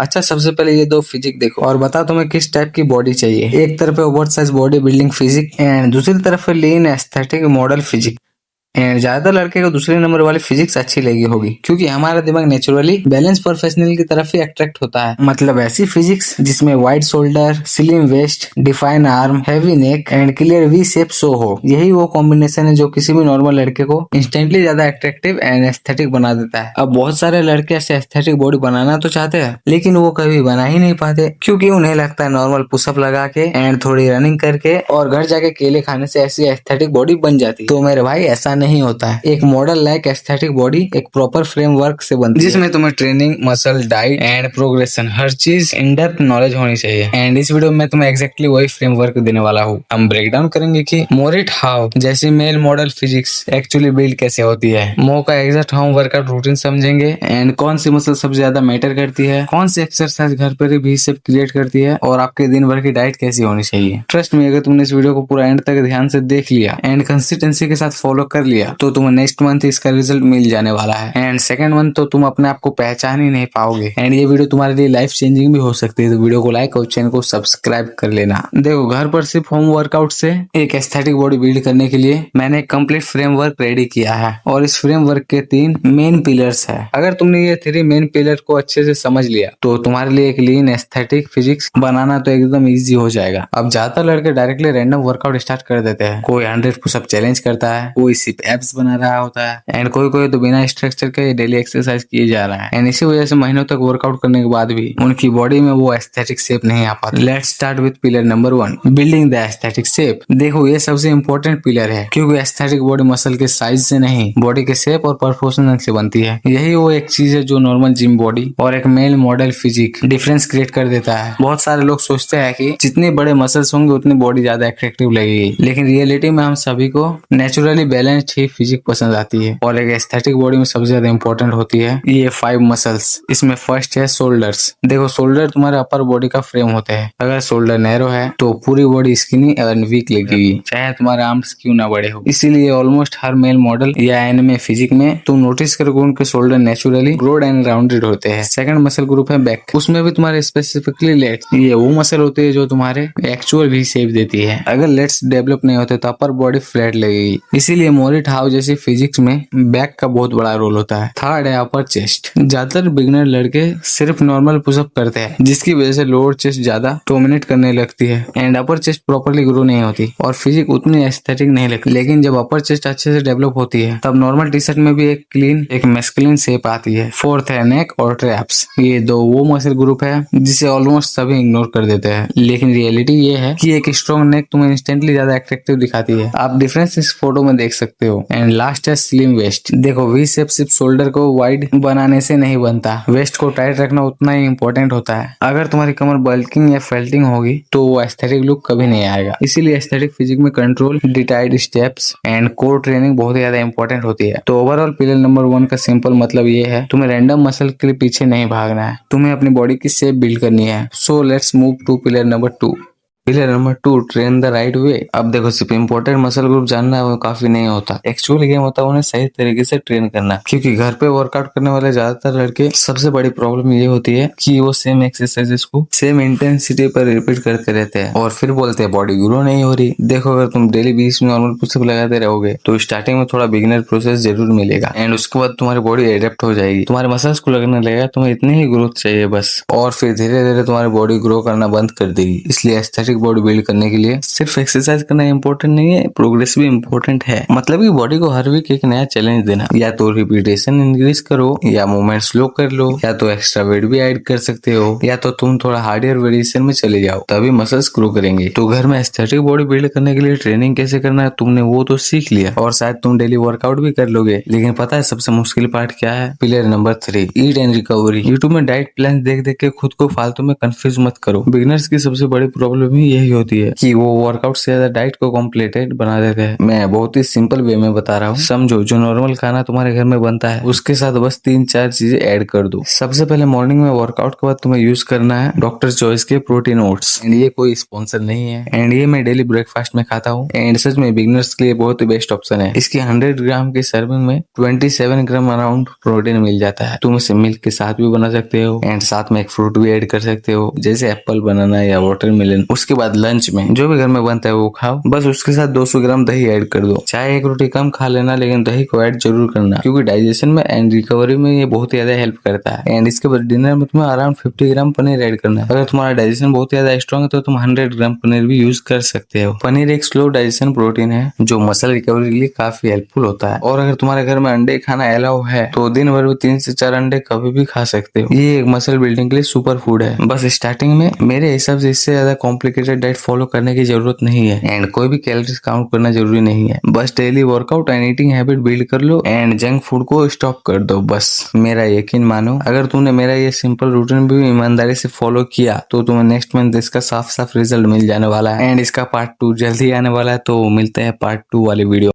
अच्छा, सबसे पहले ये दो फिजिक देखो और बताओ तुम्हें किस टाइप की बॉडी चाहिए। एक तरफ है over size body building physique and दूसरी तरफ है lean aesthetic model physique. And ज्यादातर लड़के को दूसरे नंबर वाली फिजिक्स अच्छी लगी होगी, क्योंकि हमारा दिमाग नेचुरली बैलेंस प्रोफेशनल की तरफ ही अट्रैक्ट होता है। मतलब ऐसी फिजिक्स जिसमें wide shoulder, slim waist, define arm, heavy neck and clear V shape show हो। यही वो कॉम्बिनेशन है जो किसी भी नॉर्मल लड़के को इंस्टेंटली ज्यादा अट्रैक्टिव एंड एस्थेटिक बना देता है। अब बहुत सारे लड़के ऐसे एस्थेटिक बॉडी बनाना तो चाहते हैं, लेकिन वो कभी बना ही नहीं पाते, क्योंकि उन्हें लगता है नॉर्मल पुशअप लगा के एंड थोड़ी रनिंग करके और घर जाके केले खाने से ऐसी एस्थेटिक बॉडी बन जाती। तो मेरे भाई ऐसा नहीं होता है। एक मॉडल लाइक एस्थेटिक बॉडी एक प्रॉपर फ्रेमवर्क से बनती है, जिसमें तुम्हें training, muscle, diet and progression हर चीज इन डेप्थ नॉलेज होनी चाहिए। एंड इस वीडियो में तुम्हें एग्जैक्टली वही फ्रेमवर्क देने वाला हूँ। हम ब्रेक डाउन करेंगे कि मोरिट हाउ जैसी male model physics actually build कैसे होती है, मो का एग्जैक्ट होम वर्कआउट रूटीन समझेंगे एंड कौन सी मसल सबसे ज्यादा मैटर करती है, कौन सी एक्सरसाइज घर पर भी शेप क्रिएट करती है और आपके दिन भर की डाइट कैसी होनी चाहिए। ट्रस्ट में, अगर तुमने इस वीडियो को पूरा एंड तक ध्यान से देख लिया एंड कंसिस्टेंसी के साथ फॉलो कर लिया तो तुम्हें नेक्स्ट मंथ इसका रिजल्ट मिल जाने वाला है। एंड सेकंड मंथ तो तुम अपने आप को पहचान ही नहीं पाओगे एंड ये वीडियो तुम्हारे लिए लाइफ चेंजिंग भी हो सकती है। तो वीडियो को लाइक और चैनल को सब्सक्राइब कर लेना। देखो, घर पर सिर्फ होम वर्कआउट से एक एस्थेटिक बॉडी बिल्ड करने के लिए मैंने एक कंप्लीट फ्रेमवर्क रेडी किया है और इस फ्रेमवर्क के 3 मेन पिलर्स है। अगर तुमने ये 3 मेन पिलर को अच्छे से समझ लिया तो तुम्हारे लिए एक लीन एस्थेटिक फिजिक्स बनाना तो एकदम इजी हो जाएगा। अब ज्यादातर लड़के डायरेक्टली रैंडम वर्कआउट स्टार्ट कर देते हैं। कोई 100 पुशअप चैलेंज करता है, कोई सिर्फ एब्स बना रहा होता है एंड कोई तो बिना स्ट्रक्चर के डेली एक्सरसाइज किए जा रहा है एंड इसी वजह से महीनों तक वर्कआउट करने के बाद भी उनकी बॉडी में वो एस्थेटिक शेप नहीं आ पाती। Let's start with pillar number 1, building the aesthetic shape. देखो, ये सबसे इंपॉर्टेंट पिलर है, क्योंकि एस्थेटिक बॉडी मसल के साइज से नहीं, बॉडी के शेप और प्रोपोर्शन से बनती है। यही वो एक चीज है जो नॉर्मल जिम बॉडी और एक male model physique difference create कर देता है। बहुत सारे लोग सोचते हैं कि जितने बड़े मसल्स होंगे उतनी बॉडी ज्यादा अट्रैक्टिव लगेगी, लेकिन रियलिटी में हम सभी को नेचुरली बैलेंस्ड ही फिजिक पसंद आती है। और एक एस्थेटिक बॉडी में सबसे ज्यादा इंपॉर्टेंट होती है ये 5 मसल्स। इसमें फर्स्ट है शोल्डर्स। देखो, शोल्डर तुम्हारे अपर बॉडी का फ्रेम होते हैं। अगर शोल्डर नैरो है तो पूरी बॉडी स्किनी एंड वीक लगेगी, चाहे तुम्हारे आर्म्स क्यों ना बड़े हो। इसीलिए ऑलमोस्ट हर मेल मॉडल या एनिमे फिजिक में तुम नोटिस करोगे उनके shoulder naturally broad and rounded होते हैं। सेकंड मसल ग्रुप है बैक। उसमें भी तुम्हारे स्पेसिफिकली लेट्स, ये वो मसल होती है जो तुम्हारे एक्चुअल वी शेप देती है। अगर लेट्स डेवलप नहीं होते तो अपर बॉडी फ्लैट लगेगी। इसीलिए मोरिट हाउ जैसी फिजिक्स में बैक का बहुत बड़ा रोल होता है। थर्ड है अपर चेस्ट। ज्यादातर बिगिनर लड़के सिर्फ नॉर्मल पुशअप करते हैं, जिसकी वजह से लोअर चेस्ट ज्यादा डोमिनेट करने लगती है and upper chest properly grow नहीं होती और फिजिक उतनी एस्थेटिक नहीं लगती। लेकिन जब अपर चेस्ट अच्छे से डेवलप होती है तब नॉर्मल टी शर्ट में भी एक क्लीन, एक मैस्कुलिन शेप आती है। फोर्थ है नेक और ट्रैप्स। ये दो वो मसल ग्रुप है जिसे ऑलमोस्ट सभी इग्नोर कर देते हैं, लेकिन रियलिटी ये है कि एक स्ट्रॉन्ग नेक तुम्हें इंस्टेंटली ज्यादा अट्रैक्टिव दिखाती है। आप डिफरेंस इस फोटो में देख सकते हो। एंड लास्ट है स्लिम वेस्ट। देखो, वी शेप सिर्फ शोल्डर को वाइड बनाने से नहीं बनता, वेस्ट को टाइट रखना उतना ही इंपॉर्टेंट होता है। अगर तुम्हारी कमर बल्किंग या फेल्टिंग होगी तो वो एस्थेटिक लुक कभी नहीं आएगा। इसीलिए एस्थेटिक फिजिक में कंट्रोल, डिटाइड स्टेप्स एंड कोर ट्रेनिंग बहुत ज्यादा इंपॉर्टेंट होती है। तो ओवरऑल पिलर नंबर 1 का सिंपल मतलब ये है, तुम्हें रैंडम मसल के लिए पीछे नहीं भागना है, तुम्हें अपनी बॉडी की शेप बिल्ड करनी है। So let's move to pillar number 2। Pillar number 2, train the right way. अब देखो, सिर्फ इंपॉर्टेंट मसल ग्रुप जानना वो काफी नहीं होता। एक्चुअल गेम होता है उन्हें सही तरीके से ट्रेन करना, क्योंकि घर पे वर्कआउट करने वाले ज्यादातर लड़के सबसे बड़ी प्रॉब्लम ये होती है कि वो सेम एक्सरसाइजेस को सेम इंटेंसिटी पर रिपीट करते रहते हैं और फिर बोलते हैं बॉडी ग्रो नहीं हो रही। देखो, अगर तुम डेली 20 में नॉर्मल पुशअप लगाते रहोगे तो स्टार्टिंग में थोड़ा बिगिनर प्रोसेस जरूर मिलेगा एंड उसके बाद तुम्हारी बॉडी एडेप्ट हो जाएगी, तुम्हारे मसल्स को लगने लगेगा तुम्हें इतनी ही ग्रोथ चाहिए बस, और फिर धीरे धीरे तुम्हारी बॉडी ग्रो करना बंद कर देगी। इसलिए एस्थेटिक बॉडी बिल्ड करने के लिए सिर्फ एक्सरसाइज करना इंपॉर्टेंट नहीं है, प्रोग्रेस भी इंपॉर्टेंट है। मतलब कि बॉडी को हर वीक एक नया चैलेंज देना, या तो रिपीटेशन इंक्रीज करो, या मूवमेंट स्लो कर लो, या तो एक्स्ट्रा वेट भी ऐड कर सकते हो, या तो तुम थोड़ा हार्डर वेरिएशन में चले जाओ, तभी मसल्स ग्रो करेंगे। तो घर में एस्थेटिक बॉडी बिल्ड करने के लिए ट्रेनिंग कैसे करना है तुमने वो तो सीख लिया और शायद तुम डेली वर्कआउट भी कर लोगे, लेकिन पता है सबसे मुश्किल पार्ट क्या है? Pillar number 3, eat and recovery. YouTube में डाइट प्लान देख देख के खुद को फालतू में कंफ्यूज मत करो। बिगिनर्स की सबसे बड़ी प्रॉब्लम ही कमी यही होती है कि वो वर्कआउट से ज्यादा डाइट को कॉम्प्लिकेटेड बना देते हैं। मैं बहुत ही सिंपल वे में बता रहा हूँ। समझो, जो नॉर्मल खाना तुम्हारे घर में बनता है उसके साथ बस 3-4 चीजें ऐड कर दो। सबसे पहले मॉर्निंग में वर्कआउट के बाद तुम्हें यूज करना है डॉक्टर चॉइस के प्रोटीन ओट्स। एंड ये कोई स्पॉन्सर नहीं है, एंड ये मैं डेली ब्रेकफास्ट में खाता हूँ, एंड सच में बिगिनर्स के लिए बहुत ही बेस्ट ऑप्शन है। इसकी 100 ग्राम की सर्विंग में 27 ग्राम अराउंड प्रोटीन मिल जाता है। तुम इसे मिल्क के साथ भी बना सकते हो, एंड साथ में एक फ्रूट भी ऐड कर सकते हो, जैसे एप्पल, बनाना या वाटरमेलन। उसके बाद लंच में जो भी घर में बनता है वो खाओ, बस उसके साथ 200 ग्राम दही ऐड कर दो। चाहे एक रोटी कम खा लेना, लेकिन दही को ऐड जरूर करना, क्योंकि डाइजेशन में एंड रिकवरी में ये बहुत ही ज्यादा हेल्प करता है। एंड इसके बाद डिनर में तुम्हें अराउंड 50 ग्राम पनीर ऐड करना है। अगर तुम्हारा डाइजेशन बहुत ज्यादा स्ट्रॉन्ग है तो तुम 100 ग्राम पनीर भी यूज कर सकते हो। पनीर एक स्लो डाइजेशन प्रोटीन है जो मसल रिकवरी के लिए काफी हेल्पफुल होता है। और अगर तुम्हारे घर में अंडे खाना अलाउ है तो दिन भर में 3 से 4 अंडे कभी भी खा सकते हो। ये एक मसल बिल्डिंग के लिए सुपर फूड है। बस स्टार्टिंग में मेरे हिसाब से इससे ज्यादा कॉम्प्लिकेटेड डाइट फॉलो करने की जरूरत नहीं है, एंड कोई भी कैलोरीज काउंट करना जरूरी नहीं है। बस daily workout and eating habit build कर लो, एंड जंक फूड को स्टॉप कर दो। बस मेरा यकीन मानो, अगर तुमने मेरा ये सिंपल रूटीन भी ईमानदारी से फॉलो किया तो तुम्हें नेक्स्ट मंथ इसका साफ साफ रिजल्ट मिल जाने वाला है। एंड इसका पार्ट 2 जल्दी आने वाला है, तो मिलते हैं पार्ट 2 वाली वीडियो।